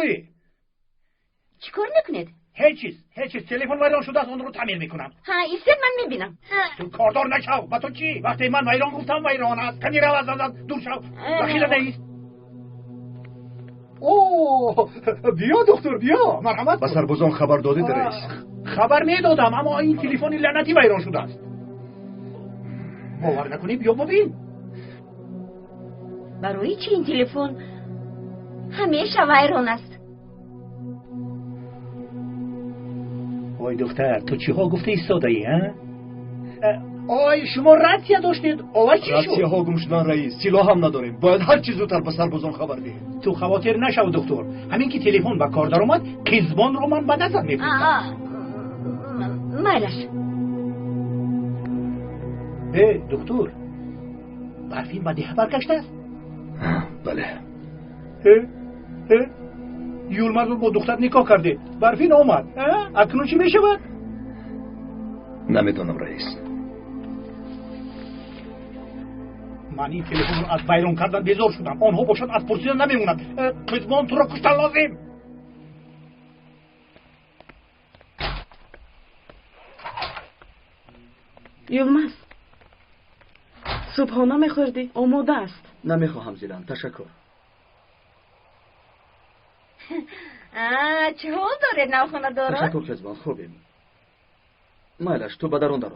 چطوری؟ چیکار میکنید؟ هیچ چیز تلفن ویران شده است، اون رو تعمیر میکنم. ها ایستد من میبینم. تو کاردار نشو. با تو چی؟ وقتی من ویران گفتم ویران است. کنی رو از دور شو. دخیل نیست. اوه بیا دکتر بیا. مرحمت. با سربازان خبر دادید رئیس؟ خبر میدادم اما این تلفن لعنتی ویران شده است. باور نکنی بیا ببین. برای چی این تلفن همیشه ویران است؟ وای دختر تو چی ها گفته ایستاده ای ها؟ آی شما راتیا داشتید؟ آوای چی شد؟ راتیا ها گم شدن رئیس. سلاح هم نداریم. باید هر چیز زودتر به سربازان خبر دهیم. تو خواطر نشو دکتر. همین که تلفن به کار در اومد قزبان رو من به نظر میفرستم. مالش. دکتر برفین به ده برگشته است؟ بله. یولمرد رو با دختر نکاح کرده. برفین آمد. اکنون چی میشود؟ نمیدونم رئیس. من این تلفن رو از ویران کردن بیزار شدم. آنها باشد از پرسیدن نمیمونند. قزبان تو را کشتن لازم. یلمز صبحانه میخوردی؟ آماده است. نمیخواهم زیرم. تشکر. چه حال داره ناخونه داره؟ تشکر قزبان خوبیم. مایلش تو به درون درو.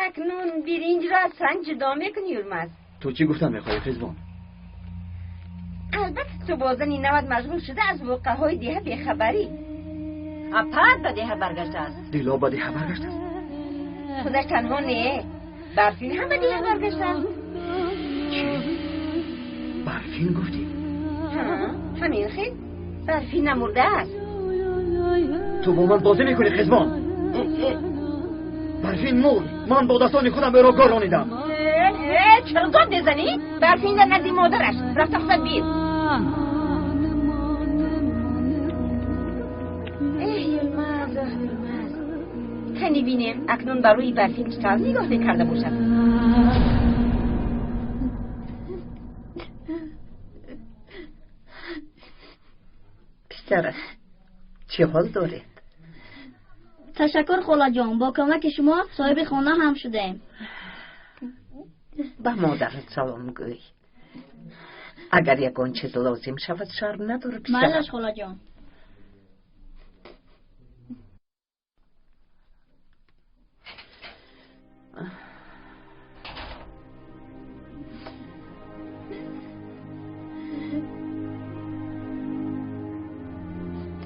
اکنون برنج را از سنگ جدا میکنی یلمز. تو چی گفتن میخوای قزبان؟ البته تو بازن این نوت مشغول شده از واقعه های دیه بیخبری. اپاد به دیه برگشته است. دیلا به دیه برگشته است. خودش تنها نه، برفین هم به دیه برگشته است. چی؟ برفین گفتی؟ همین خیلی برفین نمورده است. تو با من بازی میکنی قزبان؟ برفین مرد. من با دستان خودم به را گارانیدم. چرا داد بزنی؟ برفین در نزدی مادرش رفت خود بیر. یلمز کنی بینیم اکنون برای برفین چطور نگاه کرده باشد. پسر چه حال دارید؟ تشکر خاله جان، با کمک شما صاحب خانه هم شدیم. با مادرت سلام گوی. اگر یکان چیز لازم شود شرم نداره پسر. مالش خاله جان.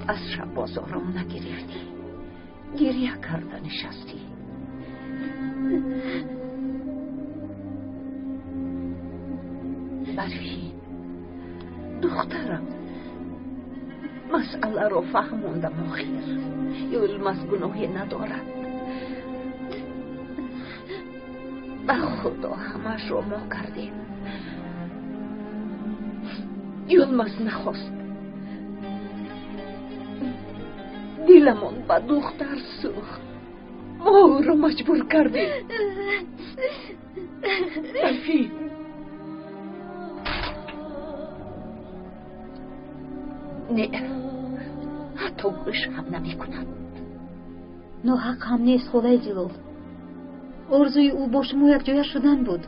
از شب بازارم نگرفتی. گریه کرده نشستی. برفین دخترم مسئله رو فهموندم آخر. یلمز گناهی ندارد. به خدا همش رو ما کردیم. یلمز نخواست. دلمون با دختر سوخت. ما او رو مجبور کردیم. برفین نه، حتی گوش هم نمی کند. ناحق هم نیست خدای جلال. آرزوی او با شما یک جای شدن بود.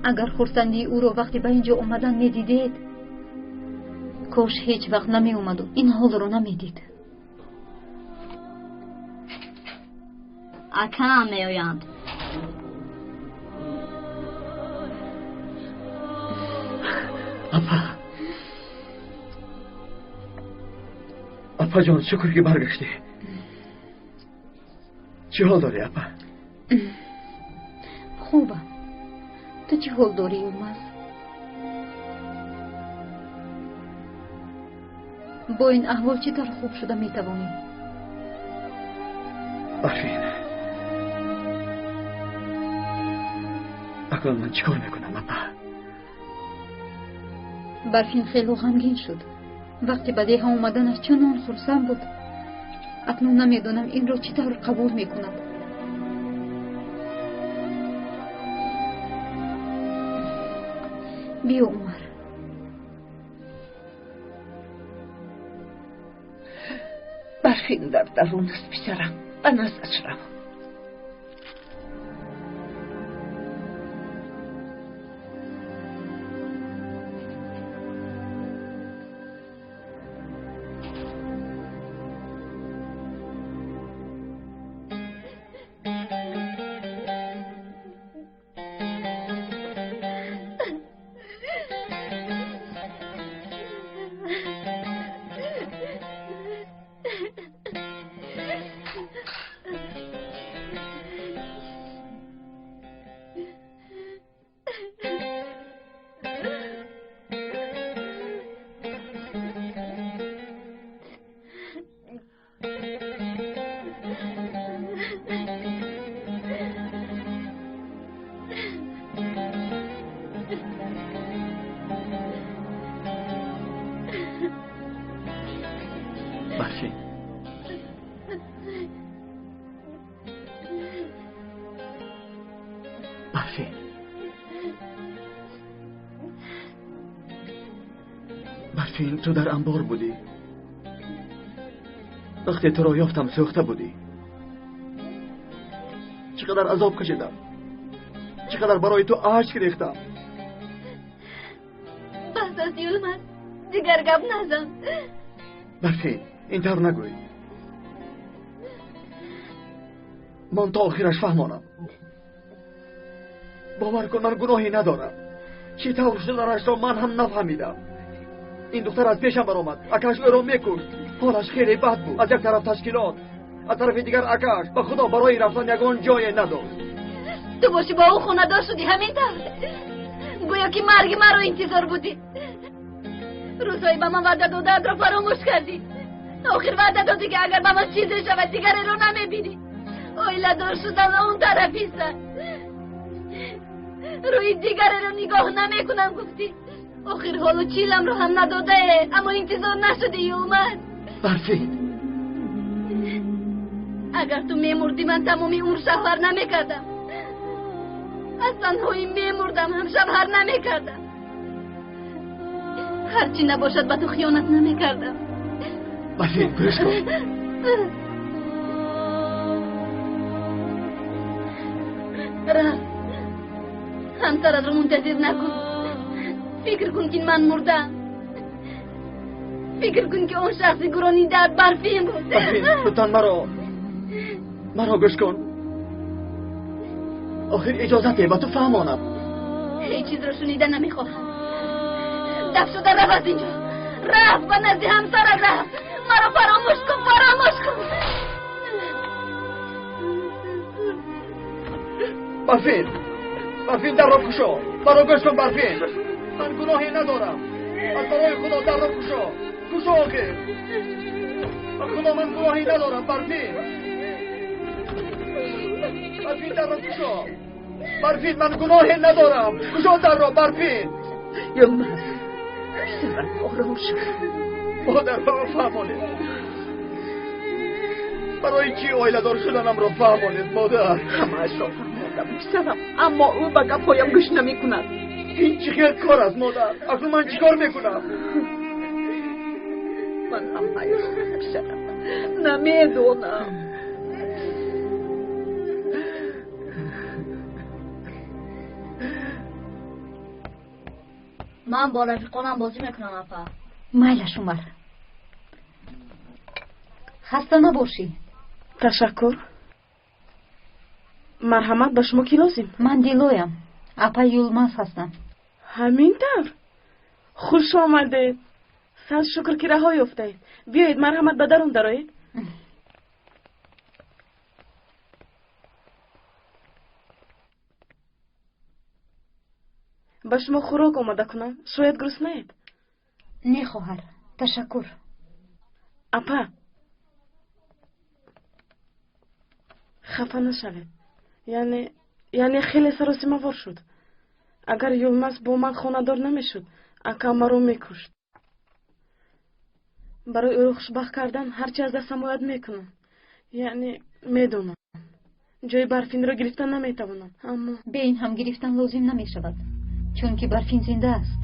اگر خرسندی او رو وقتی به اینجا اومدن میدیدید، کاش هیچ وقت نمی اومد و این حال رو نمیدید. اکا هم میآیند. اپا جان شکر که برگشتی. چه حال داری اپا؟ خوبم. تو چه حال داری یلمز؟ با این احوال چطور خوب شده میتوانی؟ برفین اکنون من چیکار میکنم اپا؟ برفین خیلی غمگین شد. وقتی به دیه اومدنش چنان خرسند بود. اکنون نمیدونم این رو چطور قبول میکنم. بیا عمر، برفین در درون است پسرم. به نزدش رو. برفین برفین برفین تو در انبار بودی. وقتی تو را یافتم سوخته بودی. چقدر عذاب کشیدم. چقدر برای تو اشک ریختم. بس از یلمز دیگر گپ نزن. برفین اینطور نگوی. من تا آخرش فهمانم. باور کن من گناهی ندارم. چی طور شدنش را من هم نفهمیدم. این دختر از پیشم برآمد. اکاش او را میکشت. حالش خیلی بد بود. از یک طرف تشکیلات، از طرف دیگر اکاش. به خدا برای رفتن یگان جای نداشت. تو باشی با او خونه دار شدی همین طور. گویا که مرگ مرا انتظار بودی. روزایی به من وعده دادت را فراموش کردی. آخر وعده دادی که اگر به من چیزی شود دیگر رو نمیبینی. آیله دار شدن اون طرفی سر. روی دیگر رو نگاه نمیکنم گفتی. آخر حالو چیلم رو هم نداده اما انتظار نشدی اومد. برفین اگر تو میمردی من تمامی عمر شوهر نمیکردم. از تنهایی میمردم هم شوهر نمیکردم. هرچی نباشد به تو خیانت نمیکردم. برفین گوش کن. رفت. همسرت رو منتظر نکن. فکر کن که من مردم. فکر کن که اون شخصی گرانی در برفین بود. برفین لطفاً مرا گوش کن. آخر اجازته با تو فهمانم. هیچ چیز رو شنیده نمیخواهم. دفع شده رفت از اینجا. رفت و نزد همسرت رفت. مرا فراموش کن فراموش کن. برفین در را کشا. مرا گوش کن برفین. من گناهی ندارم. از برای خدا در را کشا آخر. خدا من گناهی ندارم. برفین در را کشا. برفین من گناهی ندارم. کشا در را برفین. یلمز پسرم آرام شد. مادر برا فهمانید. برای چی آیله دار شدنم را فهمانید مادر؟ همه‌اش را فهمیدم پسرم اما او به گپایم گوش نمیکند. این چه خیلی کار است مادر؟ اکنون من چی کار میکنم؟ من هم پسرم نمیدونم. من با رفیقانم بازی میکنم اپا. مایلش عمر. خسته نباشی. تشکر. مرحمت به شما کی لازم؟ من دیلویم. اپا یلمز هستم. همین طور. خوش آمدید. صد شکر که رها یافتید. بیایید مرحمت به درون درآیید. به شما خوراک آماده کنم. شاید گرسنه‌اید. نه خواهر. تشکر. اپا خفه نشوید. یعنی خیلی سر و سیموار شد. اگر یلمز با من خانه دار نمیشد اکا مرا میکشت. برای او خوشبخت کردن هرچی از دستم باید میکنم. یعنی میدونم جای برفین را گرفتن نمیتوانم اما به این هم گرفتن لازم نمیشود چون که برفین زنده است.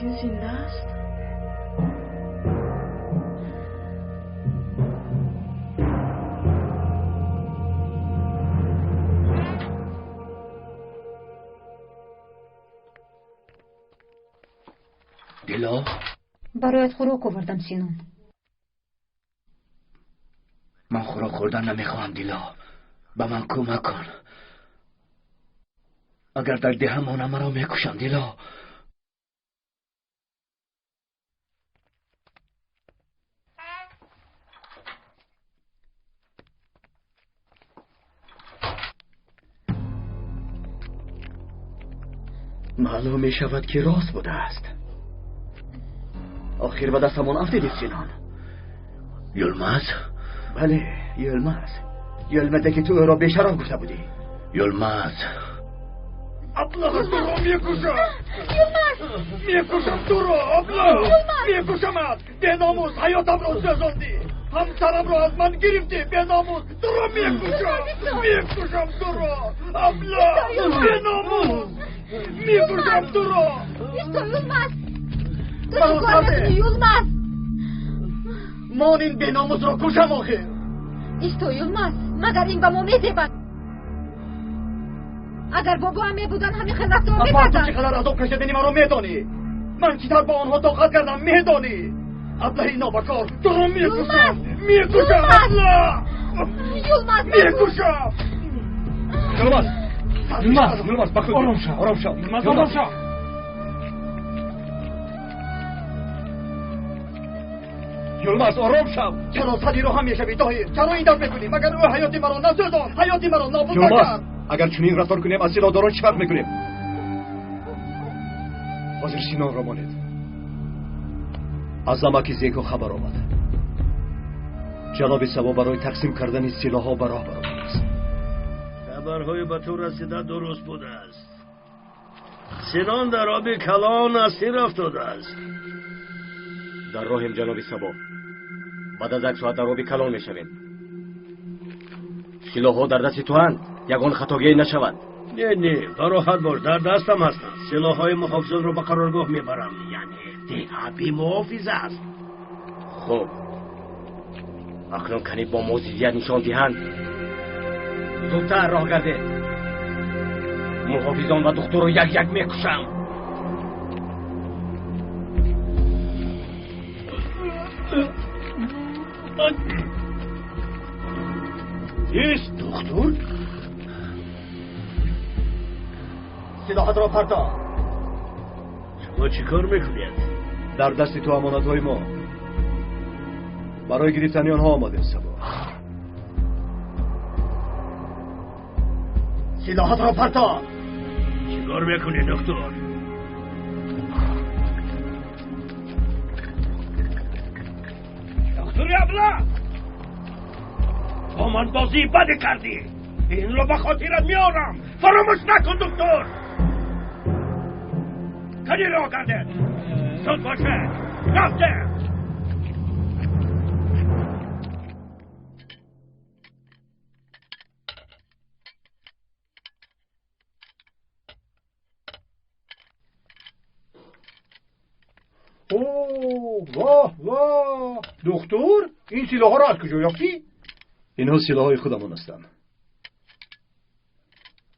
یاسین زنده است؟ دیلا برایت خوراک آوردم سینون. من خوراک خوردن نمیخوام دیلا. به من کمک کن. اگر در دهه مانم مرا میکشم دیلا. معلوم می شود که راست بوده است. آخر به دستمان افتادید سینان. یلمز؟ بله یلمز. یلمزه که تو او را بیشرف گفته بودی. یلمز ابله تو را میکشم. میکشم تو را ابله. میکشمت. به ناموس حیاتم را سوزاندی. همسرم را از من گرفتی. به ناموس تو را میکشم. میکشم تو را ابله. به ناموس میکشم تو را. ایستو یلمز. تو چیکار میکنی یلمز؟ من این به ناموس را کشم آخر. ایستو یلمز. مگر این به ما میزیبد؟ اگر بابا هم میبودن همین خلق تو میکردن. تو چقدر عذاب کشیدنی من رو میدانی. من چطور با آنها طاقت کردم میدانی. ابله نابکار تو رو میکشم. میکشم ابله. یلمز میکشم. یلمز بخود. آرام شو. آرام شو. آرام شو. یلمز آرام شو. چرا صدی رو هم میشوی دایی؟ چرا این دست میکنی؟ مگر او حیاتی مرا نسوزان. حیاتی مرا نابود نکرد. اگر چنین رفتار کنیم از سیلاداران چی فرق میکنیم؟ حاضر سینان را مانید. از زمکی زیکو خبر آمد. جناب سبا برای تقسیم کردن سلاح‌ها به راه برآمده است. خبرهای به تو رسیده درست بوده است. سینان در آب کلان اسیر افتاده است. در راهم جناب سبا. بعد از 1 ساعت در آب کلان میشویم. سلاح‌ها در دست تو هست. یگان خطاگیری نشود. نه راحت باش، در دستم هستند. سلاح‌های محافظان رو به قرارگاه میبرم. یعنی ده بی محافظ است. خب اکنون کنی با موزیدیت نشان دهند. زودتر راه گرده. محافظان و دختر رو یک یک میکشم. ایست دختر؟ سلاحات را پرتا. شما چی کار میکنید؟ در دست تو امانت‌های ما. برای گرفتن آنها آمدیم سبا. سلاحات را پرتا. چی کار میکنی دکتر؟ دکتر ابله، با من بازی بده کردی. این رو به خاطرت میارم. فراموش نکن دکتر. کنی راه کرده. زود باشه. رفته. واه دکتر این سلاح ها را از کجا یافتی؟ اینها سلاح های خودمون هستند.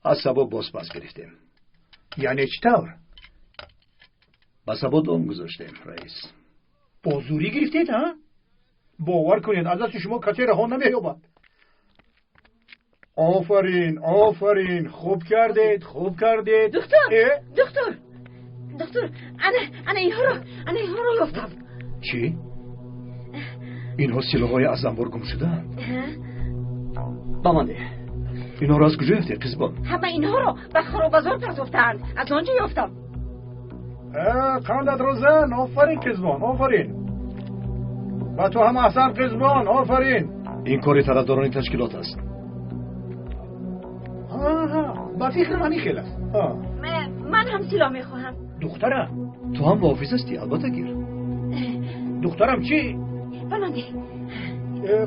از سبا باز پس گرفتیم. یعنی چطور؟ با سبا دام گذاشتیم رئیس. با زوری گرفتید ها؟ باور کنید از دست شما کسی رها نمی‌یابد. آفرین خوب کردید. دکتر انا اینها رو یافتم. چی؟ اینها سلاح های از انبار گم شدن. بمانده. اینها را از کجا یافتی قزبان؟ همه اینها رو به خرابازار پرتافتند. از آنجا یافتم. قندت رو زن. آفرین قزبان آفرین. و تو هم احسن قزبان آفرین. این کاری طرفداران تشکیلات است. با فکر من این خیل است. من هم سلاح میخواهم. دخترم تو هم محافظ هستی البته گیر. دخترم چی؟ بمانده.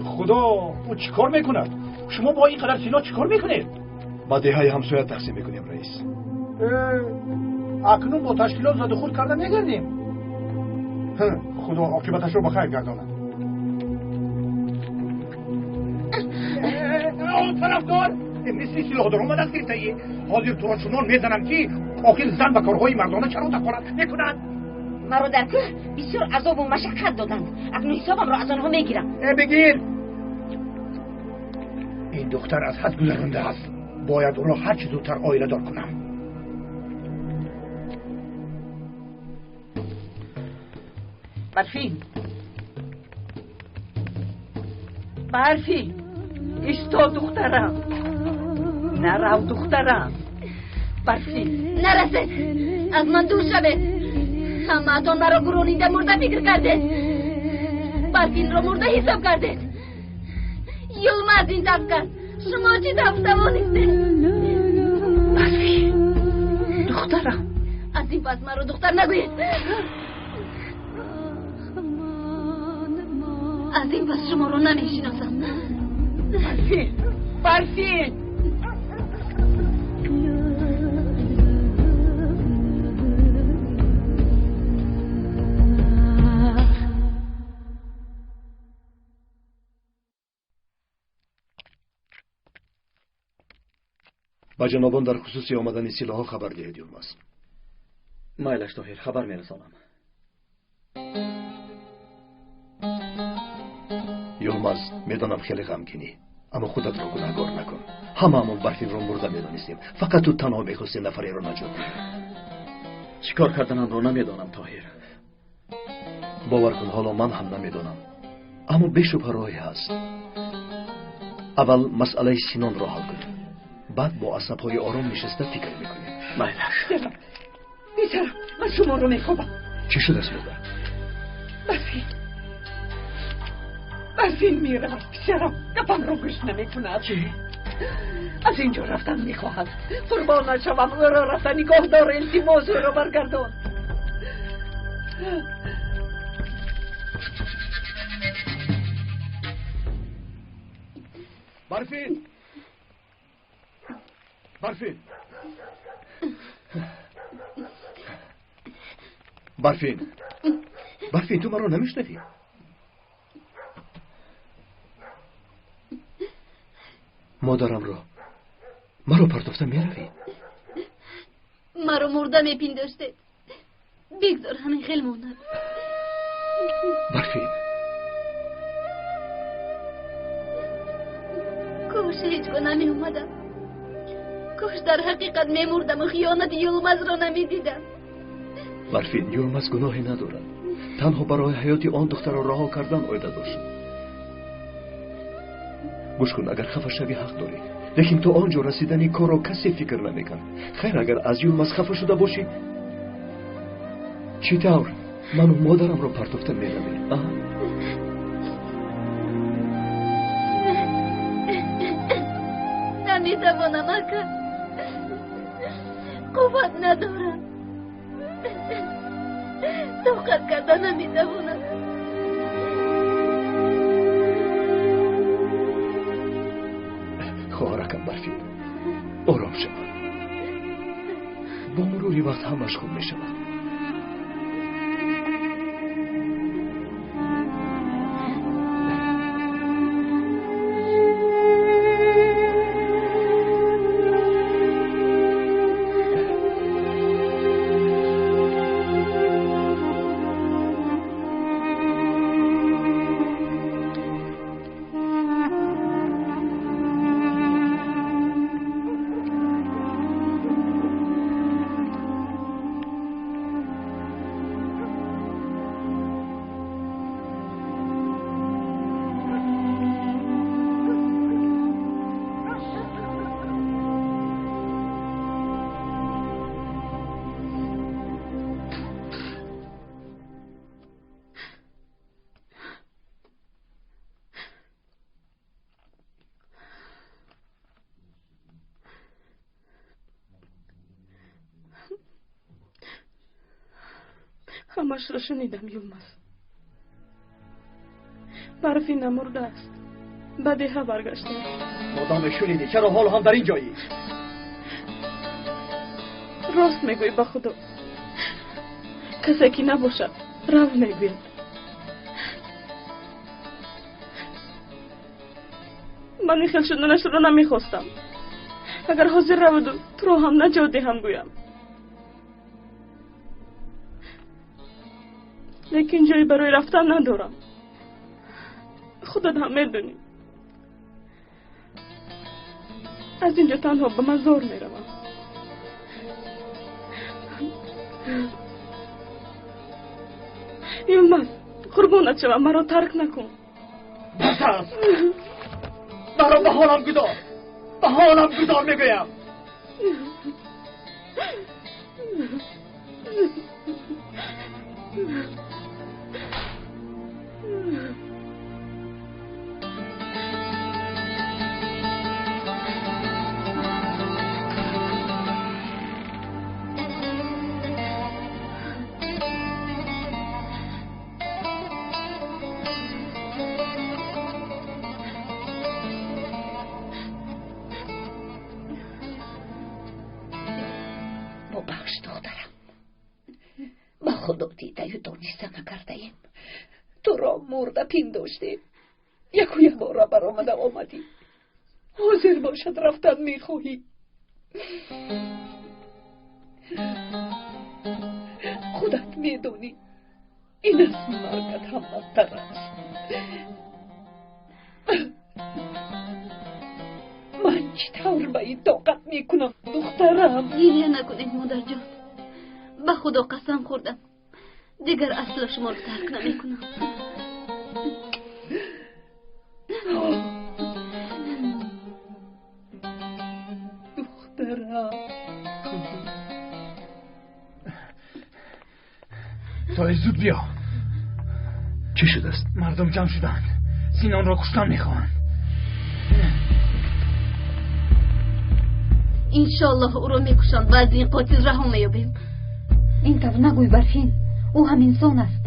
خدا او چی کار میکند؟ شما با این قدر سلاح چی کار میکنید؟ با دههای همسایت تقسیم میکنیم رئیس. اکنون با تشکیلات زد و خود کرده میگردیم. خدا عاقبتش رو بخیر گرداند. طرفدار مثل سلاح در اومد از گرفته‌ای حاضر تو را چنان میزنم که عاقل زن و کارهای مردانه چرا دخالت میکنند. مرا در کوه بسیار عذاب و مشقت دادند. اکنون حسابم را از آنها میگیرم. بگیر. این دختر از حد گذرانده است. باید او را هر چه زودتر عائله دار کنم. برفین ایستا دخترم، نرو دخترم. برفین نرسد، از من دور شوه. همه‌تان مرا گرونیده مرده فکر کرده. برفین را مرده حساب کرده. یلماز این طرف کرد. شما چی طرف توانسته؟ برفین دخترم. از این پس مرا دختر نگوید. از این پس شما رو نمیشناسم. برفین با جنابان در خصوص آمدن سلاح خبر دهید یلماز. مایلش طاهر خبر میرسانم. یلماز میدانم خیلی غمگینی، اما خودت را گناهکار نکن. هممون برفین را مرده میدانستیم، فقط تو تنها میخواستی نفری را نجات دهی. چیکار کردنم را نمیدانم طاهر. باور کن حالا من هم نمیدانم، اما بیشتر راهی هست. اول مسئله سینان را حل کنیم، بعد با عصب‌های آرام نشسته فکر میکنیم. مایلش بیچاره من شما رو میخوابم. چی شده است مادر؟ برفین میرم. بیچاره گپم رو گوش نمیکند. چی؟ از اینجا رفتن میخواهد. قربان شوم او را رفتن نگاه دار. التماس او را برگردان. برفین برفین تو مرا نمیشنوی؟ مادرم را مرا پرتفته میروی؟ مرا مرده میپنداشته. بگذار همین خیلی موند. برفین کاش هیچ گاه نمی اومدم. کاش در حقیقت میمردم و خیانت یلماز را نمیدیدم. برفین یلماز گناهی ندارد. تنها برای حیات آن دختر را رها کردن آیده داشت. گوش کن، اگر خفه شوی حق داری، لیکن تو آنجا رسیدنی کار را کسی فکر نمیکن. خیر اگر از یلماز خفه شده باشی چی طور من و مادرم را پرتفته میروی؟ نمیتوانم اکا، قوت ندارم. طاقت کردن نمیتوانم. خواهرکم برفین آرام شود. با مروری وقت همش خوب می شود. همش را شنیدم یلماز. برفین نمرده است. به دیه برگشته. مادام شنیدی چرا حال هم در این جایی؟ راست میگوی به خدا. کسی که نباشد رو میگوید. من این خیل شدنش رو نمیخواستم. اگر حاضر رود تو رو هم نجات دهم گویم، لیکن جایی برای رفتن ندارم. خودت هم میدونی از اینجا تنها به مزار میروم. یلمز قربونت شوم، مرا ترک نکن. بس است. مرا به حالم گذار، به حالم گذار میگویم. ببخش دخترم، با خدا دیده و دانسته نکرده‌ایم. تو را مرده پنداشتیم، یک بار برآمده آمدی. حاضر باشد رفتن میخواهی. خودت میدونی این از مرگت هم بدتر است. من چطور به این طاقت میکنم دخترم؟ گریه نکنید مادر جان، به خدا قسم خوردم دیگر اصلا شما رو ترک نمیکنم. دخترم سایه زود بیا. چی شده است؟ مردم جمع شدند، سینان را کشتن میخواهند. انشالله او را میکشند و از این قاتل رها میابیم. این طور نگوی برفین، او هم انسان است.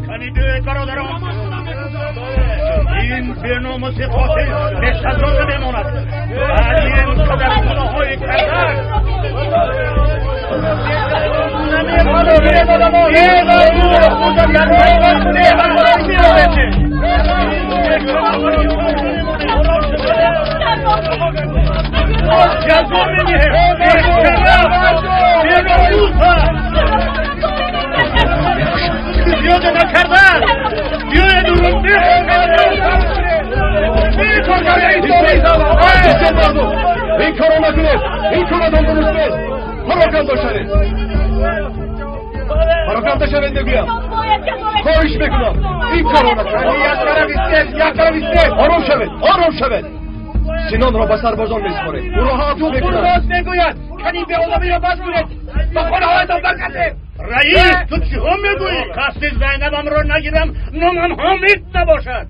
شنیده برادران، این برنامه قاتل به سزا نمیماند. بعد این قدر گناه‌های کرده زیاده نکردن. بیاید او رو این کارو نکنید، این کارو درست نیست. پراکنده شوید، پراکنده شوید بگویم. خواهش میکنم این کارو نکنید. یک طرف ایستید. آرام شوید، آرام شوید. سینان را به سربازان میسپارید، او را هاتو میکنند. راست میگوید، کنی به آدمی را بس کنید، به خانه‌هایتان برگردید. رئیس تو چی ها میگویی؟ قصد زینبم را نگیرم نامم حامد نباشد.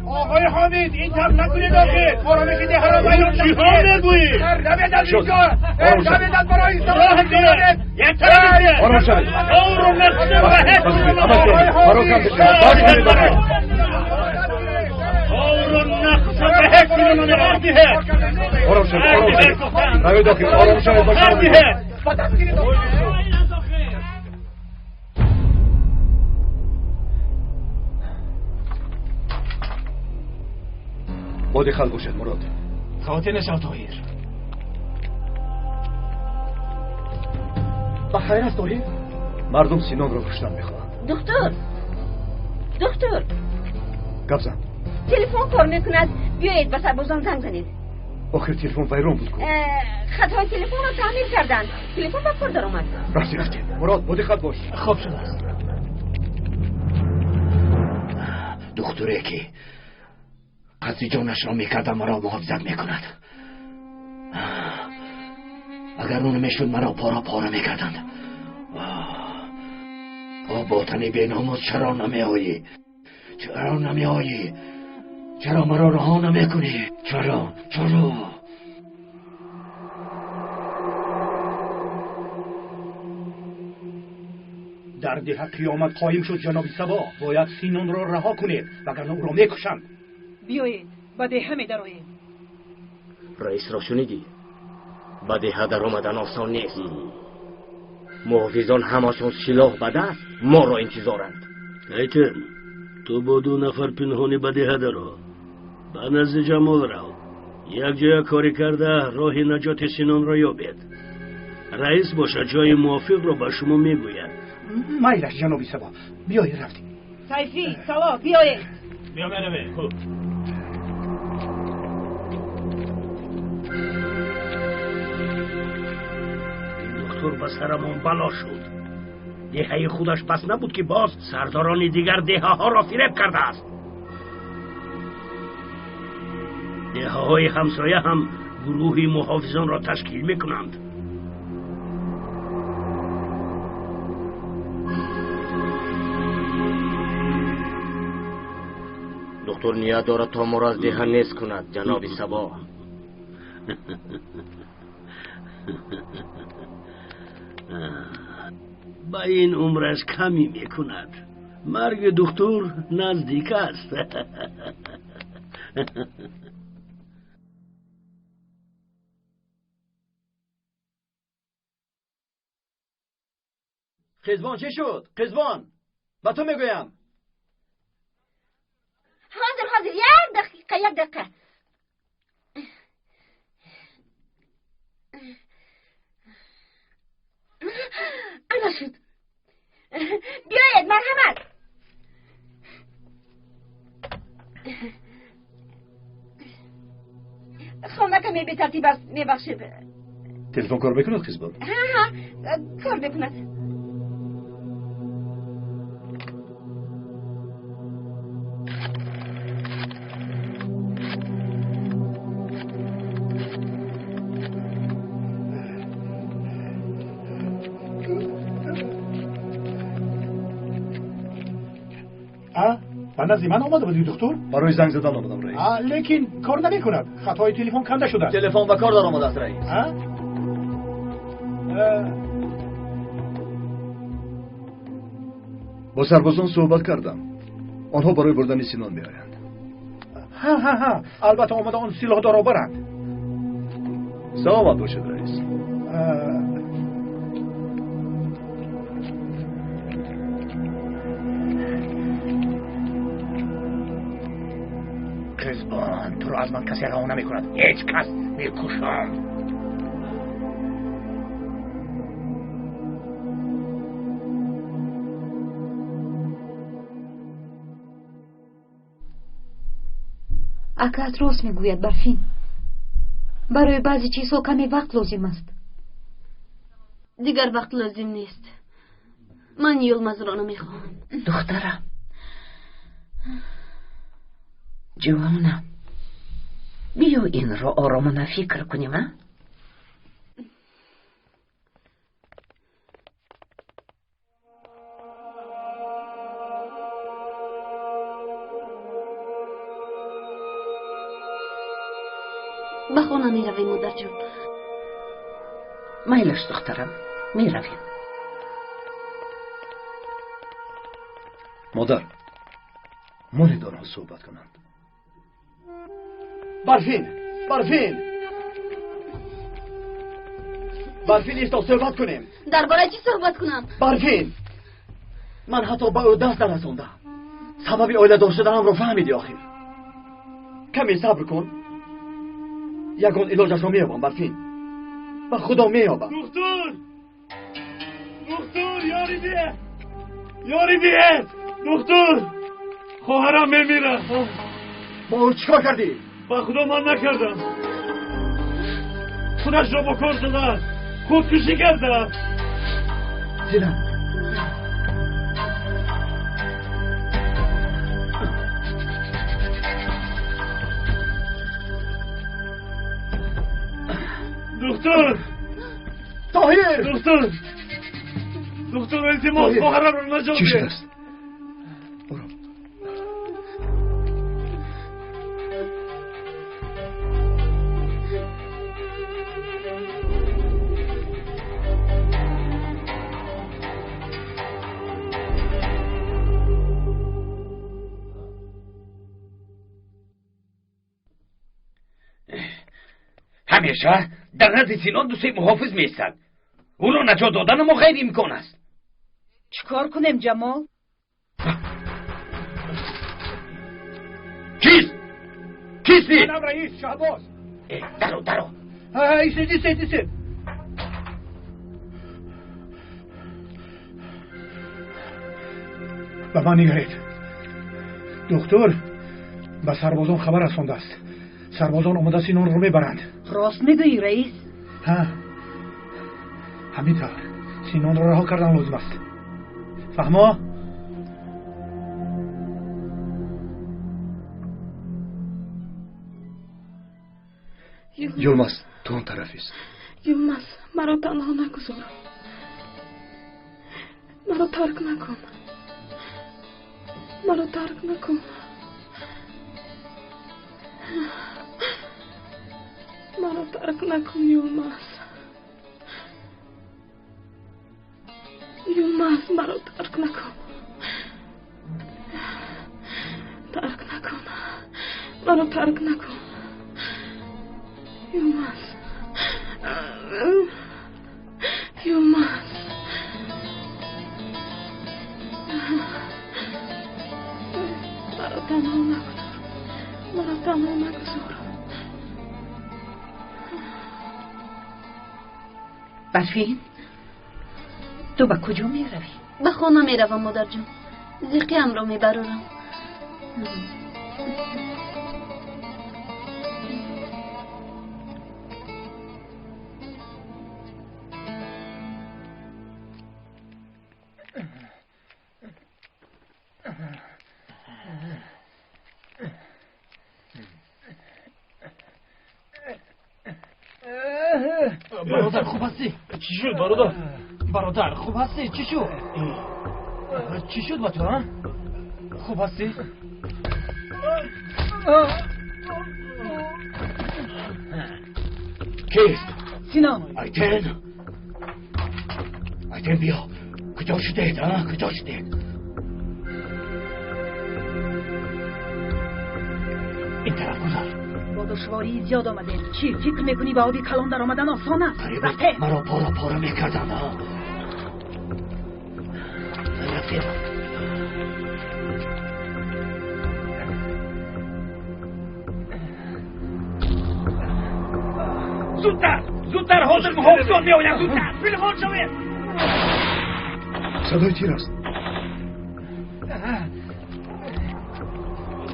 آقای حامد این طرف نکنید آخه ما را میشید حرام ایران چی ها میگویی؟ روید از اینجا، روید از برای راه دیگه یک طرف ایستید. آرام شوید. او رو نقصه و حکم پراکنده شوید. آرام شوید، آرام شوید. روید آخه آرام شوید باشید. بادی خل باشد مراد. خاطر نشو طاهر. بخیر است طاهر؟ مردم سینان را کشتن میخواهند. دکتر گپ زن. تلفن کار میکند، بیایید به سربازان زنگ زنید. آخر تلفن ویران بود. خطای تلفن را تعمیر کردند، تلفن به کار در آمد. راستی رفتی مراد، بادی خل باش. خوب شده است. دختره که قصد جانش را میکرد مرا محافظت میکند. اگر اون میشد مرا پارا پارا میکردند. باطنی به ناموس چرا نمیایی؟ چرا نمیایی؟ چرا مرا رها نمیکنی؟ چرا؟ در ده قیامت قایم شد جناب سبا. باید سینان را رها کنید وگرنه او را میکشند. بیایید با ده همه دراییم. رئیس را شنیدی؟ به ده در آمدن آسان نیست. محافظان همشون سلاح به دست ما را انتظارند. ایتن تو با 2 نفر پنهانی به ده درو، به نزد جمال رو، یک جای کاری کرده راه نجات سینان را یابید. رئیس باشه جای موافق را به شما میگوید. مایلش جنابی سبا، بیایی رفتیم. سیفی سوا بیایی. بیا برویم. خوب. این دکتر به سرمون بلا شد. دهه خودش بس نبود که باز سرداران دیگر دهه ها را فریب کرده است. دهه های همسایه هم گروهی محافظان را تشکیل میکنند. دکتر نیت دارد تا ما را از دهه نیست کند جناب سبا. با این عمرش کمی میکند. مرگ دکتر نزدیک است. قزبان چه شد؟ قزبان با تو میگویم. حاضر یک دقیقه انا شد. بیاید مرحمت. خونکم به ترتیب است. میبخشید تلفن کار بکند قزبان. ها کار بکند. من از من آمده بودی دکتر؟ برای زنگ زدن آمدم رئیس. لیکن کار نمیکند. خطای تلفن کنده شده. تلفن و کار دار آمده است رئیس. با سربازان صحبت کردم. آنها برای بردن سینان میآیند. ها البته آمده آن سلاح دار برند. سلامت باشد رئیس. قزبان تو را از من کسی رها نمی کند. هیچ کس میکشم. اکات راست میگوید برفین. برای بعضی چیزها کمی وقت لازم است. دیگر وقت لازم نیست. من یلماز را نمیخواهم. دخترم جوانم بیا این را آرامانه فکر کنیم. به خانه می رویم مادر جون. میلش دخترم می رویم. مادر مانید آنها صحبت کنند. برفین ایستا صحبت کنیم. درباره چی صحبت کنم؟ برفین من حتی با او دست نرسوندم. سبب اوله دار شدنم رو فهمیدی آخر. کمی صبر کن. یگان علاجش رو میابم برفین. و خدا میابم. دکتر یاری بیه دکتر خواهرم میمیره. با او چیکار کردی؟ با خدا من نکردم. خودش را با کار زده. خودکشی کرده. دیدم. دکتر طاهر دکتر التماس خواهرم را نجات چی شده ده. است؟ برو. همیشه در نزد سینان دوست محافظ میستد. او را نجات دادن ما غیر امکان است. چیکار کنیم جمال؟ کیستی؟ منم رئیس شهباز. درو ایسته. به من نگرید. دکتر به سربازان خبر رسانده است. سربازان آمده سینان رو میبرند. راست میگویی رئیس؟ ها همینطور. سینان رو رها کردن لازم است. فهمو؟ یلماز تو اون طرفیست. یلماز مرا تنها نگذار. مرا ترک نکن. مرا ترک نکن. مرا ترک نکن یلماز. یلماز مرا ترک نکن. ترک نکن. مرا ترک نکن. یلماز. یلماز. مرا تنها نگذار. مرا تنها نگذار. برفین تو به کجا می روی؟ به خانه می روم مادر جان. زیقیم را می برارم. برادر خوب هستی؟ چی شد برادر؟ برادر خوب هستی؟ چی شد؟ چی شد با تو ها؟ خوب هستی؟ کیست؟ سینان. ایتن بیا. کجا شدید ها؟ کجا شدید؟ این طرف گذار. با دشواری زیاد آمده. چی فکر میکنی به آبی کلان در آمدن آسان است؟ قریبه مرا پارا میکردن ها. رفتیم. زودتر حاضر محافظان میآیند. زودتر فیلمان شوید. صدای تیر است.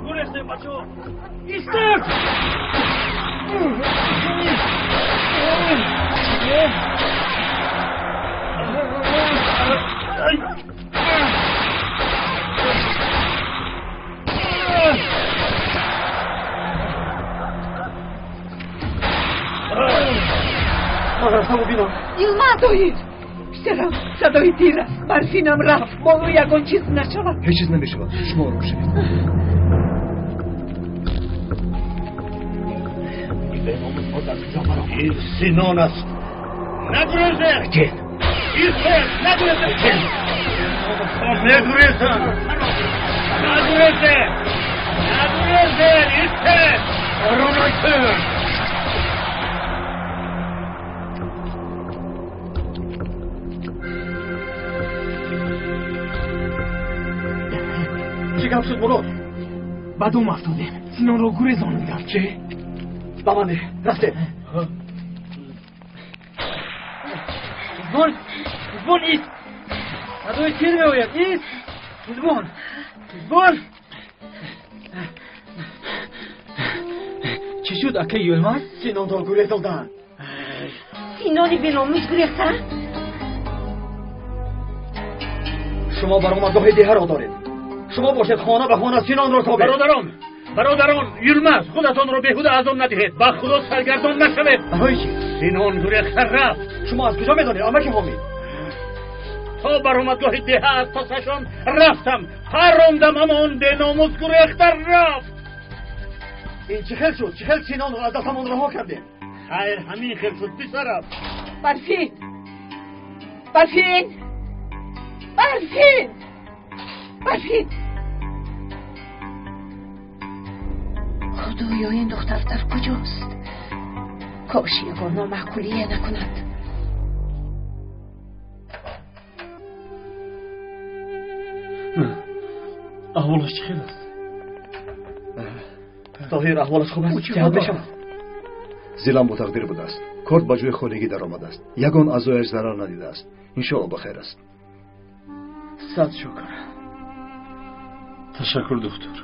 گریختیم بچه‌ها. ایستاد. من رفتم و بینم. یلماز چرا صدای تیر است؟ برفینم رفت. با او یکان چیز نشود. هیچ چیز نمیشود. شما آروم شوید. این سینان است. نگریزه. ایستاد. نگریزه. ایستاد. آرونایتر. چی گپ شد مراد؟ بدوم افتادیم. سینان رو گریزانیدم. چی؟ با من ده. رفته. زبون ایست. صدای تیر میآید. ایست. زبون. چی شد اکه یلماز؟ سینان را گریزاندن. سینانی به ناموس گریختن؟ شما برآمدگاه ده را دارید. شما باشید خانه به خانه سینان را تابید. برادران یلماز خودتان را بیهوده اذان ندهید. با خدا سرگردان نشوید. برای چی؟ سینان گریخته رفت. شما از کجا میدانید؟ امک حامی. تا برآمدگاه ده از پسشان رفتم. پروندم اما آن به ناموس گریخته رفت. این چه خیل شد؟ چه خیل سینان را از دستمان رها کردیم؟ خیر همین خیل شد پسرم. برفین خدایا این دختر در کجاست؟ کاش یگان نامعقولیه نکند. احوالش چه خیلی است؟ طاهر احوالش خوب است؟ جهت بشم. زیلان با تقدیر بوده است. کرد با جوی خانگی در آمده است. یگان عضویش ضرر ندیده است. انشاءالله بخیر است. صد شکر. تشکر دکتر.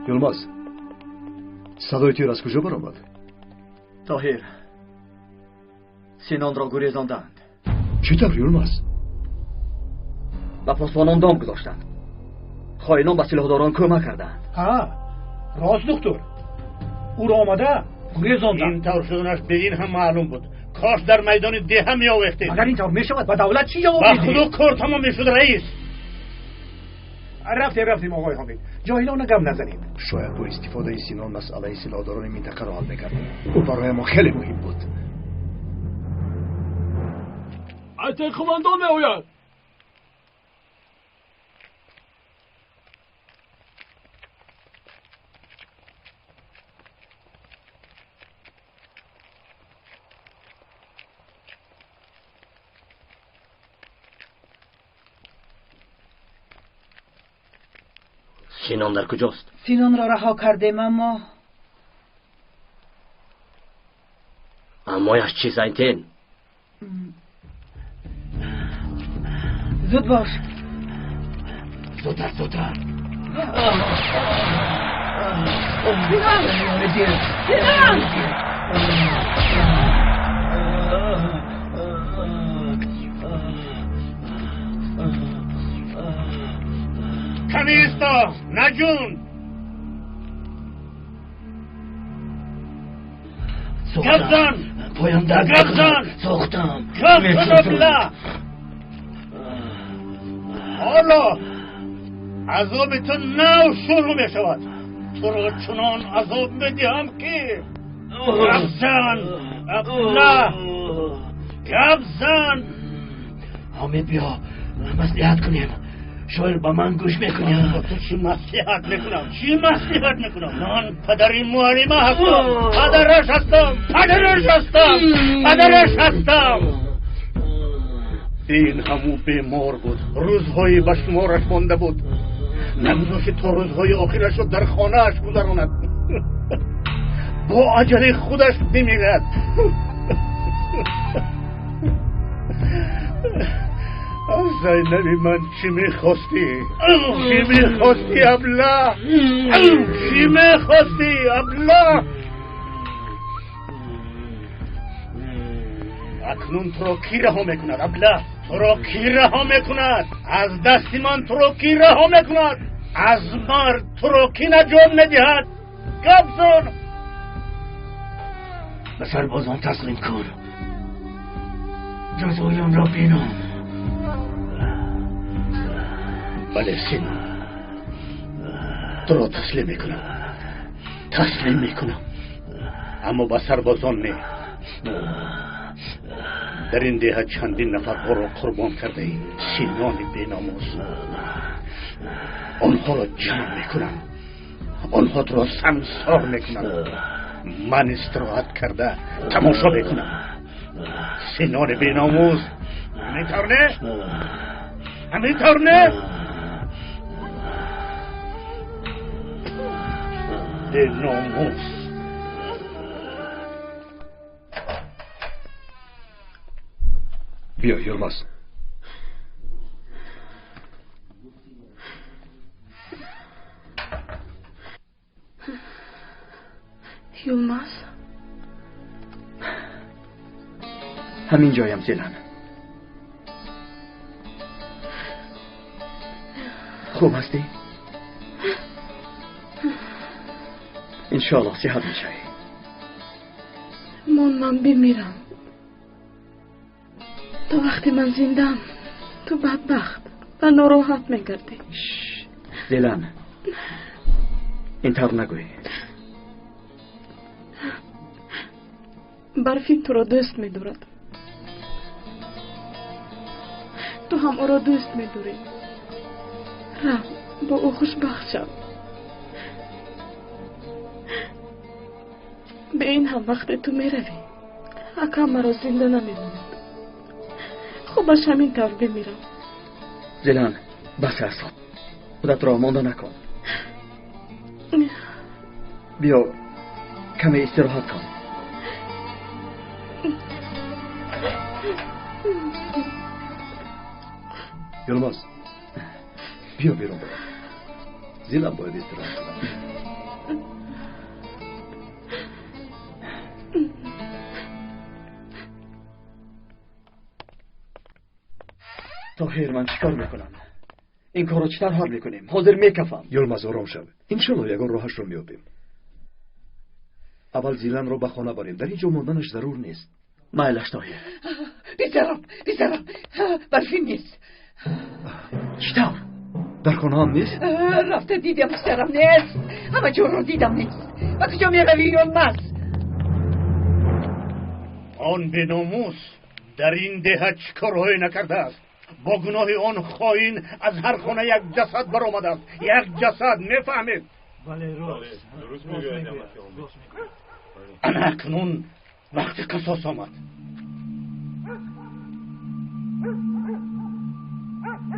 یلماز، صدای تیر از کجا برآمد؟ طاهر، سینان را گریزاندند. چطور یلماز؟ و پاسبانان دام گذاشتند. خائنان به سلاحداران کمک کردند. ها، راست دکتر. او را آمده گریزاندند. این طور شدنش به این هم معلوم بود. کاش در میدان ده هم میآویختید. اگر این طور میشود به دولت چی جواب میدید؟ با خود کار تمام میشد رئیس. رفتیم آقای حامد. جاهلانه گم نزنیم. شاید با استفاده سینان مسئله سلاحداران منطقه را حل می‌کردیم. او برای ما خیلی مهم بود. اتک قماندان میآید. سینان در کجاست؟ سینان را رها کردیم امایش چی زنتین؟ زود باش. زودتر سینان! کنیستا نجون گبزن پایم درد گبزن ساختم گبزن بلا حالا عذاب تو نو شروع می شود. تو را چنان عذاب میدهم که گبزن ابلا گبزن. حامد بیا مصلحت کنیم. شاید با من گوش میکنیم. تو چی مصلحت میکنم؟ من پدر معلمه هستم. پدرش هستم. این همو بیمار بود. روزهایی به شمارش مانده بود. نمی‌دونست تا روزهای آخرش رو در خانه‌اش گذراند. با عجله خودش بمیرد. زینبی من چی میخواستی ابله؟ چی میخواستی ابله؟ اکنون تو را کی رها میکند ابله؟ تو را کی رها میکند؟ از دست من تو را کی رها میکند؟ از مرد تو را کی نجات میدهد؟ گبزن به سربازان تسلیم کن. جزایان را بینم. بله سینان، تو را تسلیم میکنم اما با سربازان نه. در این ده چندین نفرها را قربان کرده ای سینان بیناموس. آنها را جمع میکنم، آنها تو را سنگسار میکنم. من استراحت کرده تماشا میکنم. سینان بیناموس همینطور نه؟ بیناموس. بیا یلماز. یلماز همین جایم زیلان. خوب هستی؟ انشاءالله صحت میشوی. من بمیرم. تا وقتی من زندم تو بدبخت و ناراحت میگردی. زیلان اینطور نگوی. برفی تو را دوست می‌دارد. تو هم او را دوست می‌داری. با او خوشبخت شو. به این هم وقت تو میروی اکا مرا زنده نمیمونه. خوبش همین طور بمیرم. زیلان بس است. خودت را مانده نکن. بیا کمی استراحت کن. یلماز بیا بیرون برو. زیلان باید استراحت کنم. طاهر من چیکار میکنم؟ این کارو چطور حل میکنیم؟ حاضر میکفم. یلماز آرام شو. انشالله یگان راهش رو میابیم. اول زیلان رو به خانه بریم. در اینجا موندنش ضرور نیست. مایلش طاهر. بیزارم برفی نیست. چطور؟ در خانه هم نیست؟ رفته دیدم بیزارم نیست. همه جور رو دیدم نیست. و کجا میروی یلماز؟ آن به ناموس در این ده چیکارهایی نکرده است؟ با گناه آن خائن از هر خانه یک جسد برآمده است. یک جسد، میفهمید؟ بله درست میگوید. اکنون وقت قصاص آمد.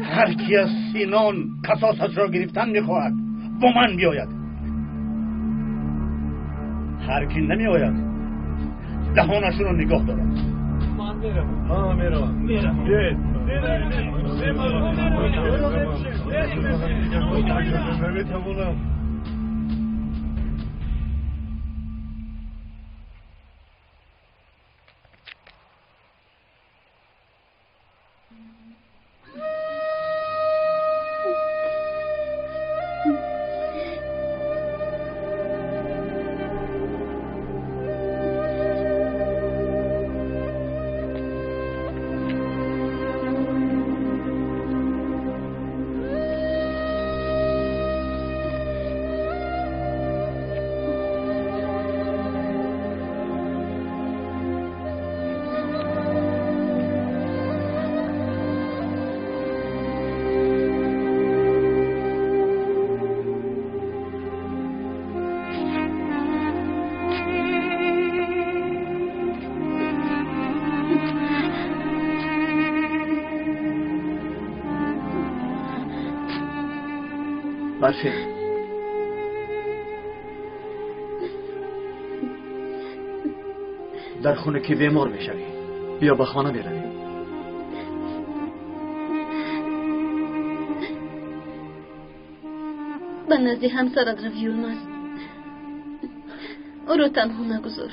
هر کی از سینان قصاصش را گرفتن میخواهد با من بیاید. هر کی نمیآید دهانشون رو نگاه دارم. من میرم. برفی. در خونه که بیمار میشوی. بیا به خانه بروی. به نزد همسرت روی یلماز. او رو تنها نگذار.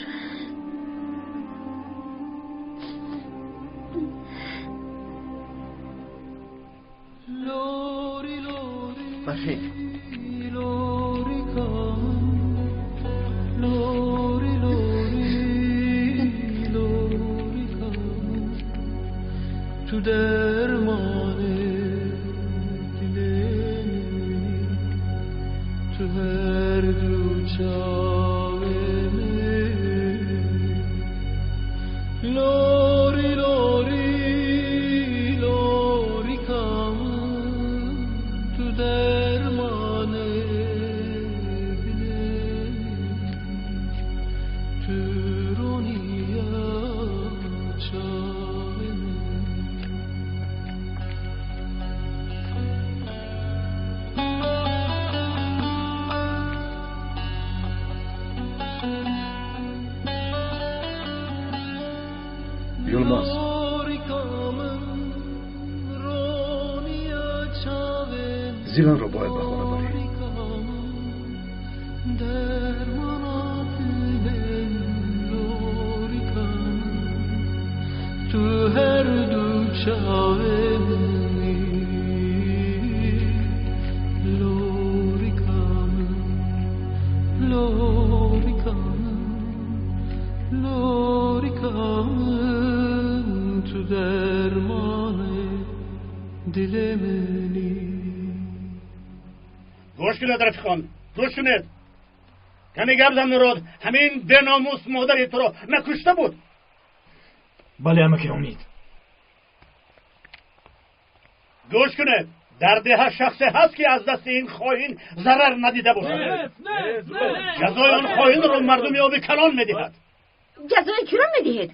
برفی. تو درمان دلمی تو هر دو چاوه لوری لوری لوری کام تو درمان دلمی تو رونیا چاوه یلماز زیلان رو باید به خانه بریم. تو هر دو چاوه لوری کامن لوری کامن لوری کامن تو درمان دل منی. گوش کنید رفیقان، گوش کنید. کمی گپ زن همین به ناموس مادر تو رو نکشته بود. بله امک امید. گوش کنید، در ده شخص هست که از دست این خائن ضرر ندیده باشد. جزای آن خائن را مردم آب کلان میدهد. جزای کی را میدهید؟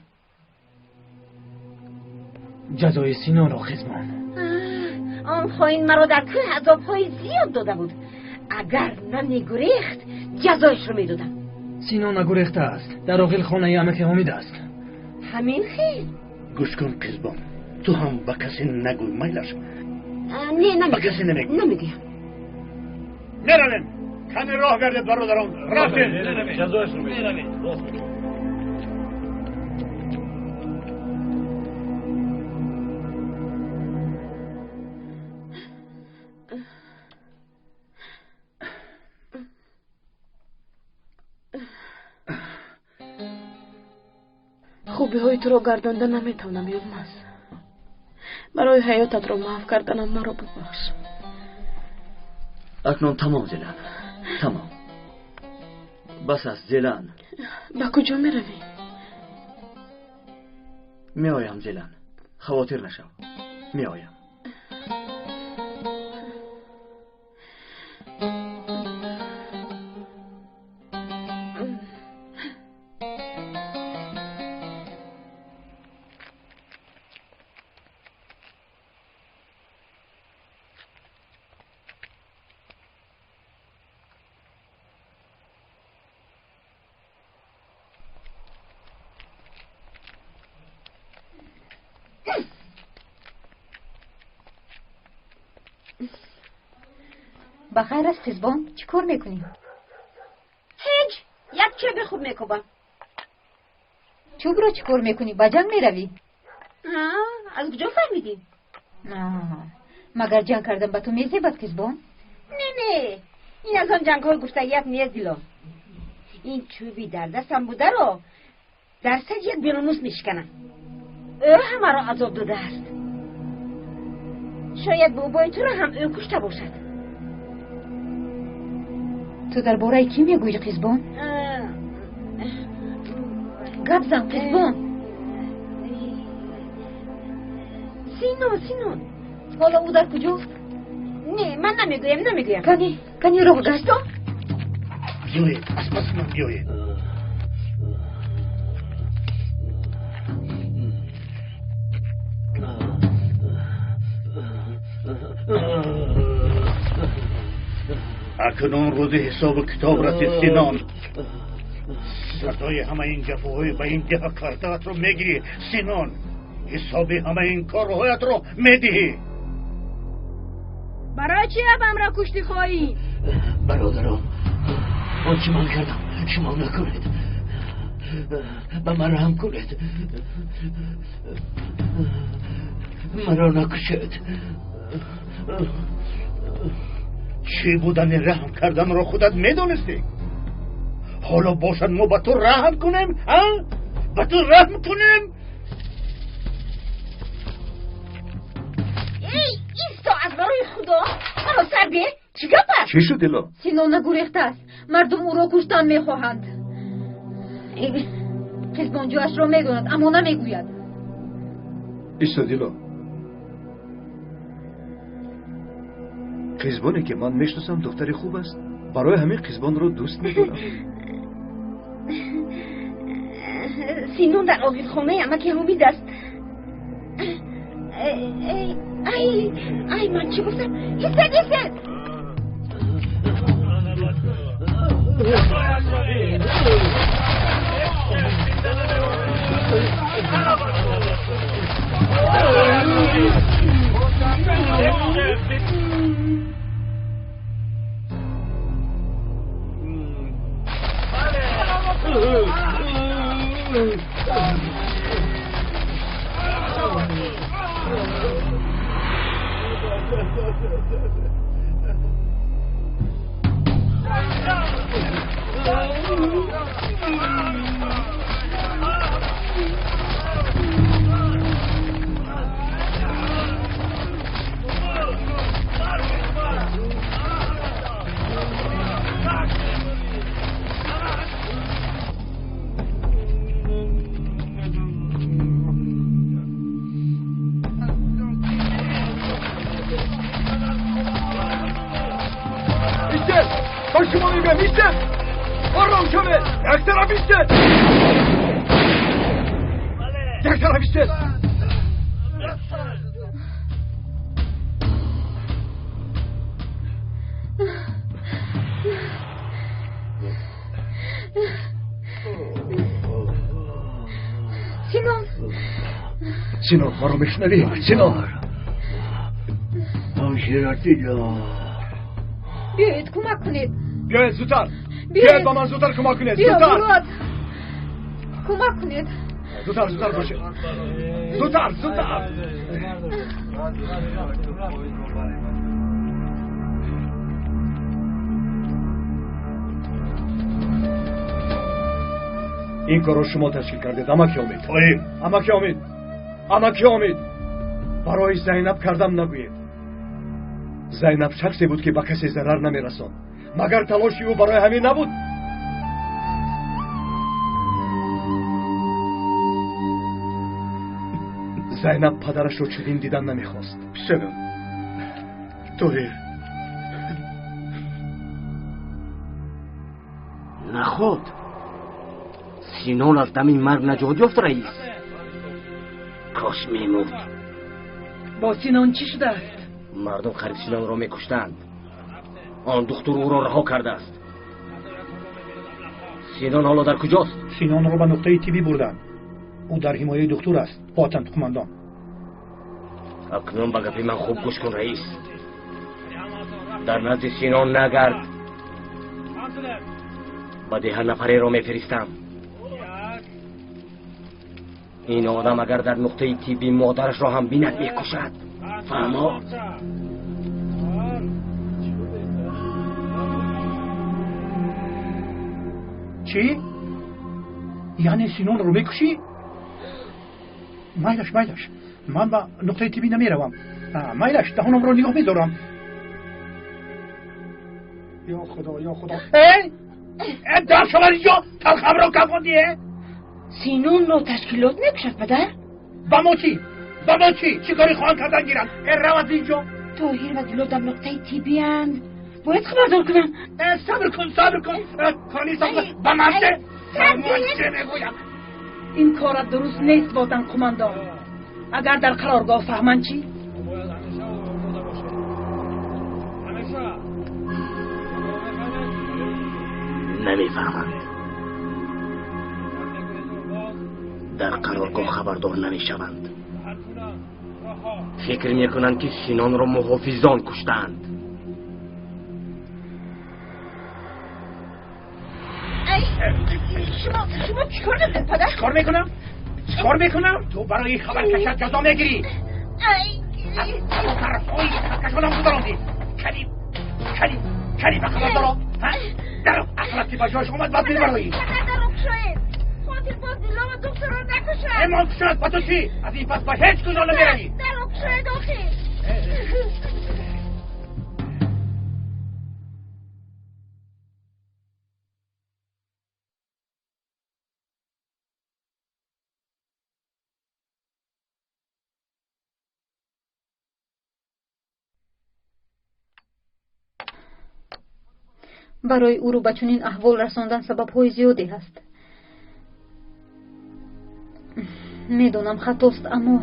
جزای سینان را خزمان. آن خائن مرا در کوه عذاب‌های زیاد داده بود. اگر نمیگریخت جزایش را میدادم. سینان نگریخته است. در داخل خانه عمک حامد است. همین خیر. گوش کن قزبان، تو هم با کسی نگوی میلش. نه با کسی نمیگویم. نرویم. کمی راه گردید برادران. رفتیم. جزایش رو میدهید. خوبی های تو رو گردانده نمیتونم یلماز. برای حیاتت رو معاف کردنم مرا ببخش. اکنون تمام زیلان، تمام. بس است زیلان. با کجا می روی؟ می آیم زیلان، خواطر نشو. می آیم. بخیر است قزبان، چی کار میکنی؟ هیچ، یک چوب خوب میکوبم. چوب را چی کار میکنی؟ با جنگ میروی؟ از کجا فهمیدی؟ مگر جنگ کردن با تو میزیبد قزبان؟ نه این از آن جنگ های گفتگیت نیست دیلا. این چوبی در دستم بوده رو در سر یک بیرونوس میشکنم. او همه را عذاب داده است. شاید بابای تو را هم او کشته باشد. تو در باره کی میگویی قزبان؟ گپ زن قزبان. سینون حالا او در کجاست؟ نه من نمیگویم. کنی راه گشتم؟ بیایید اسمس من بیایید. اکنون روز حساب کتاب رسید سینان. سزای همه این جفاهای به این ده کارتات رو میگیری سینان. حساب همه این کارهایت رو میدهی. برای چی ابم را کشتی خواهی؟ برادران، آنچه من کردم شما نکنید. به من رحم کنید. مرا نکشید. چی بودن رحم کردن رو خودت میدونستی؟ حالا باشد ما به تو رحم کنیم؟ به تو رحم کنیم؟ ایستا از برای خدا مرا سر بیر. چی گپ؟ چی شد دیلا؟ سینان نگریخته است. مردم او را کشتن میخواهند. قزبان جوش را میداند اما نمیگوید. ایستا دیلا. قزبانی که من میشناسم دختری خوب است. برای همین قزبان رو دوست میدارم. سینون در آقیل خانه عمک حامد است. ای من چی گفتم؟ ایستد تا شما میگه میشه آرام شده یک طرف میشه یک طرف میشه سینون ما رو میشنوی سینون آشیراتی دار بیایید کمک کنید بیایید زودتر بیایید با من زودتر کمک کنید بیا زودتر مراد کمک کنید زودتر باشه زودتر این کار رو شما تشکیل کردید اماکی امید برای زینب کردم نگویید زینب شخصی بود که به کسی ضرر نمیرساند مگر تلاشی او برای همین نبود زینب پدرش رو چنین دیدن نمیخواست سنم توهیر نخود سینون از دم این مرگ نجات یافت رئیس کاش میمود با سینون چی شده است؟ مردم خرید سینون را میکشتند آن دختر او را رها کرده است سینون حالا در کجاست؟ سینون را به نقطه تیبی بردن او در حمایه دکتر است پاتن قماندان اکنون به گپی من خوب گوش کن رئیس در نزد سینون نگرد به 10 نفره را میفرستم این آدم اگر در نقطه تیبی مادرش را هم بیند میکشد فهماد چی؟ یعنی سینون رو میکشی؟ مایلش من به نقطه تیبی نمیروم مایلش دهانم رو نگاه میدارم یا خدا در شما اینجا تلخم رو کفاندیه سینون رو تشکیلات نکشد پدر؟ با ما چی؟ چی کاری خواهان کردن گیرن؟ رو از اینجا توهیر و دیلو در نقطه تیبی هند باید خبردار کنم صبر کن کانی صبر با من چه میگویم این کارت درست نیست باتن قماندان اگر در قرارگاه فهمن چی؟ نمیفهمند در قرارگاه خبردار نمیشوند فکر میکنند که سینان را محافظان کشتند شما چیکار نمیدید پدر؟ چیکار میکنم؟ تو برای خبر کشت جزا میگیری از طرفهای کشانم گذراندی کلی به خبر دارم درم اخلاقی با جاش اومد باید میبرایی خاطر باز دیلا و دکتر رو نکشن امان کشند با تو چی؟ از این پس با هیچ کجا نمیرایی درم شاید آخی برای او رو به چنین احوال رساندن سبب‌های زیادی هست میدونم خطاست اما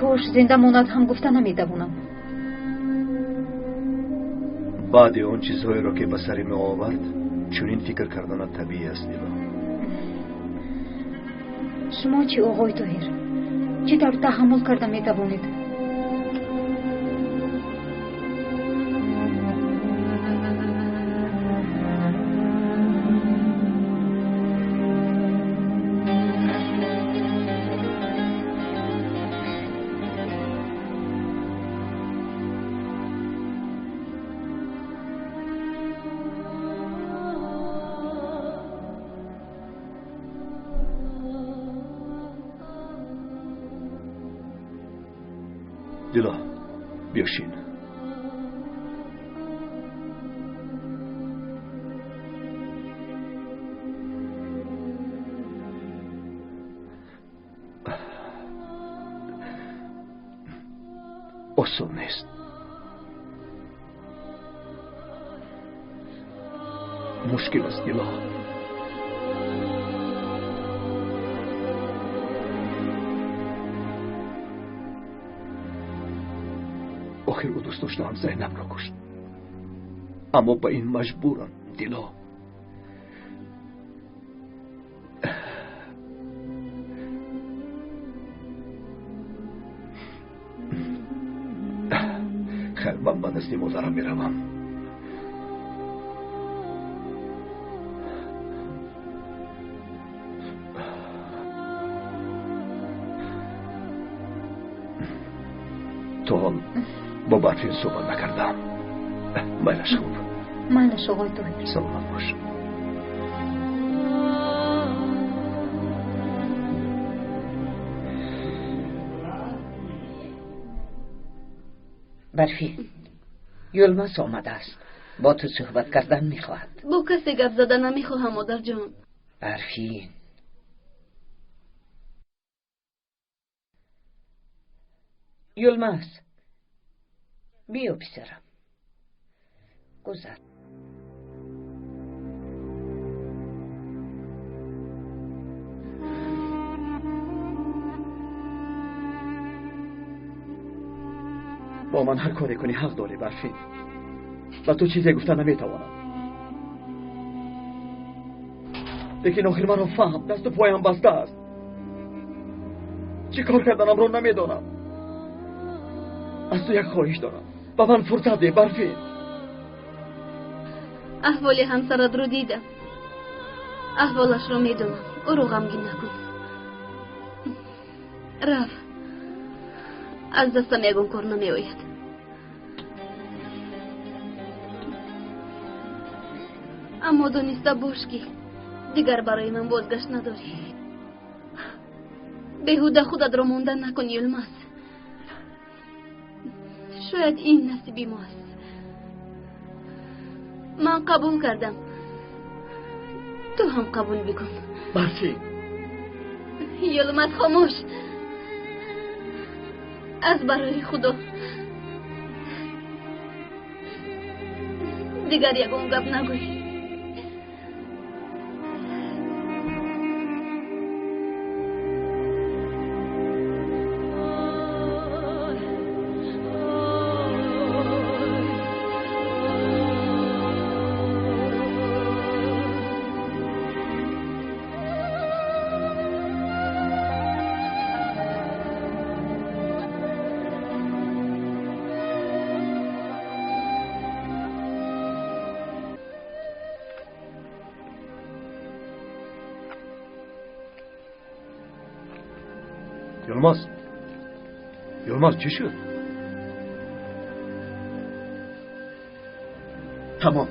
کاش زنده ماند هم گفته نمیتوانم بعد اون چیزهایی را که به سر می آورد چنین فکر کردن طبیعی است دیلا شما چی آقای طاهر چطور تحمل کرده میتوانید دیلا بیاشین آسان نیست مشکل است دیلا. آخر او دوست داشتم زینب را کشت، اما به این مجبورم دیلا. خیر، من به دست مادرم میروم. تو هم با برفین صحبت نکردم. میلش خوب. میلش آقای طاهر. سلامت باش. برفی، یلماس آمده است. با تو صحبت کردن میخواهد. با کسی گپ زدن نمیخواهم مادر جان. برفین، یلماس، بیا پسرم، گذر. با من هر کاری کنی حق داری برفین. و تو چیزی گفتن نمیتوانم. لیکن آخر من رو فهم، دست و پایم بسته است. چی کار کردنم رو نمیدانم. از تو یک خواهش دارم، با من فرصت ده برفین. احوال همسرت رو دیدم، احوالش رو میدونم. او رو غمگین نکن. رفت، از دستم یگون کار نمی آید. اما دانسته باش که دیگر برای من بازگشت نداری. بیهوده خودت را موندن نکن یلماس. شاید این نصیبی ماست. من قبول کردم، تو هم قبول بکن. برفین. یلماس خاموش. از برای خدا دیگر یگون گپ نگوی. یلماس چی شد؟ تمام.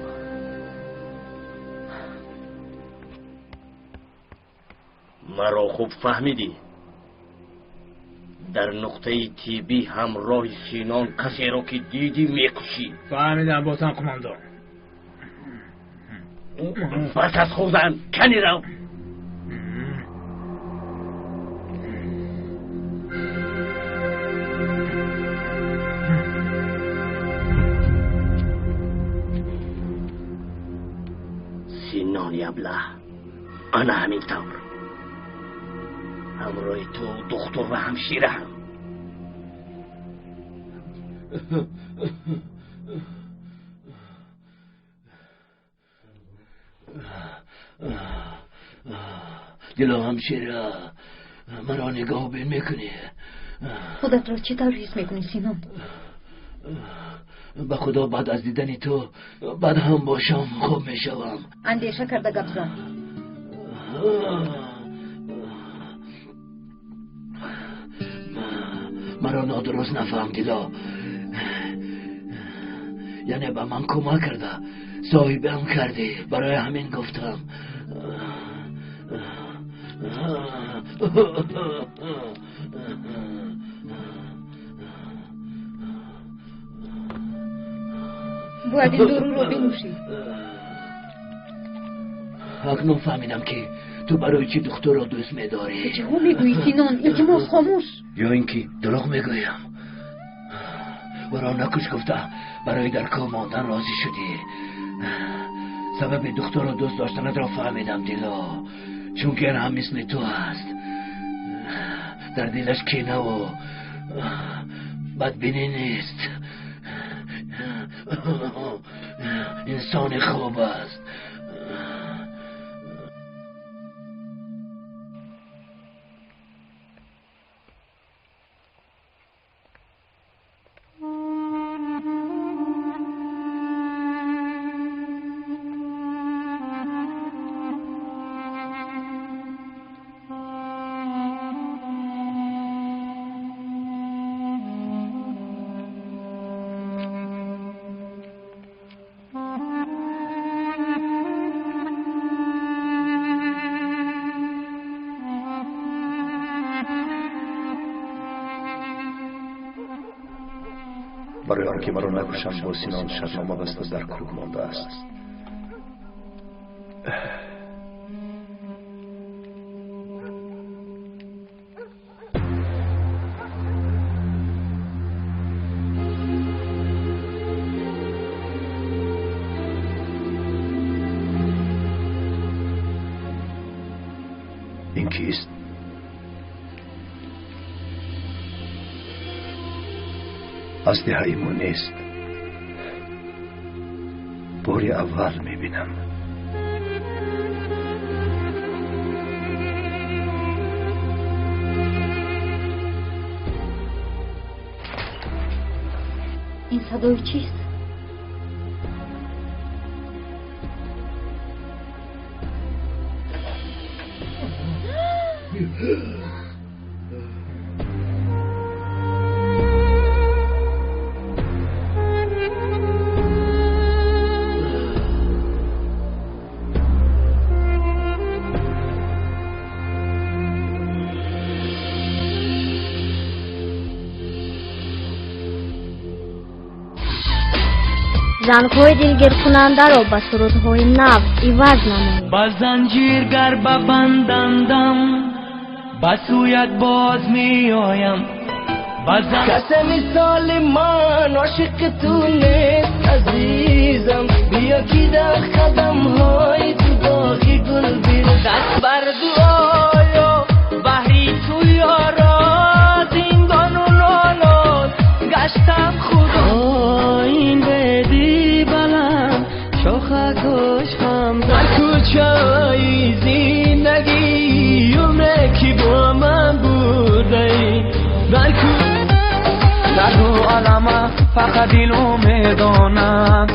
مرا خوب فهمیدی؟ در نقطه تیبی همراه سینان کسی را که دیدی میکشی. فهمیدم باتن قماندان. پس از خوزن کنی رو. سینان ابله، انا همین طور همراه تو دختر و همشیره هم. دلا همشیره، مرا نگاه بین میکنی. خودت را چطور حس میکنی سینان؟ به خدا بعد از دیدن تو بعد هم باشم خوب میشوم. اندیشه کرده گپ زن. مرا نادرست نفهم دیلا. یعنی به من کمک کرده، صاحبم کردی، برای همین گفتم. باید این دارو رو بنوشی. اکنون فهمیدم که تو برای چی دختر را دوست میداری. چه ها میگویی سینان؟ التماس خاموش. یا اینکه دروغ میگویم. برا نکش گفته برای در کار ماندن راضی شدی. سبب دختر و دوست داشتنت را فهمیدم دیلا، چون که هم مثل تو است، در دلش کینه و بدبینی نیست، انسان خوب است. برای آنکه مرا نکشم با سینان شبنامه بسته در کوه مانده است. این کیست؟ از دهایمون نیست. باری اول میبینم. این صدای چیست؟ زنگ‌های دلگیر کننده را به سرودهای نو عوض نمایید. با زنجیر گر ببندندم به سویت باز می آیم. کسی مثال من عاشق تو نیست عزیزم. بیا که در قدم های تو داغی گل بیر. دست بر دعایا بحری تو یارا زندان و نالان گشتم خدا. این بدی بلند شاخکش هم در کوچه‌های زندگی عمره که با من بوده. در دو عالم فقط دلو میدانم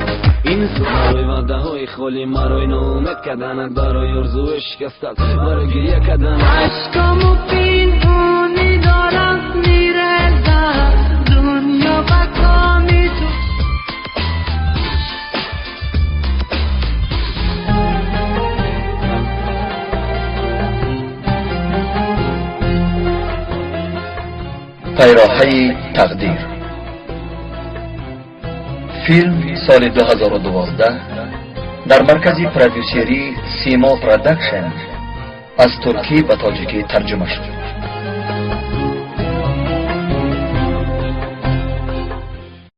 این سوال وعده های خالی مرا ناامید کردند برای آرزو شکستت مرا گریه کردند. عشقمو پنهانی دارم میرزد دنیا و کامی تو. پیراهه تقدیر فیلم سال 2012 در مرکز پرودیوسری سیما پرودکشن از ترکی به تاجیکی ترجمه شد.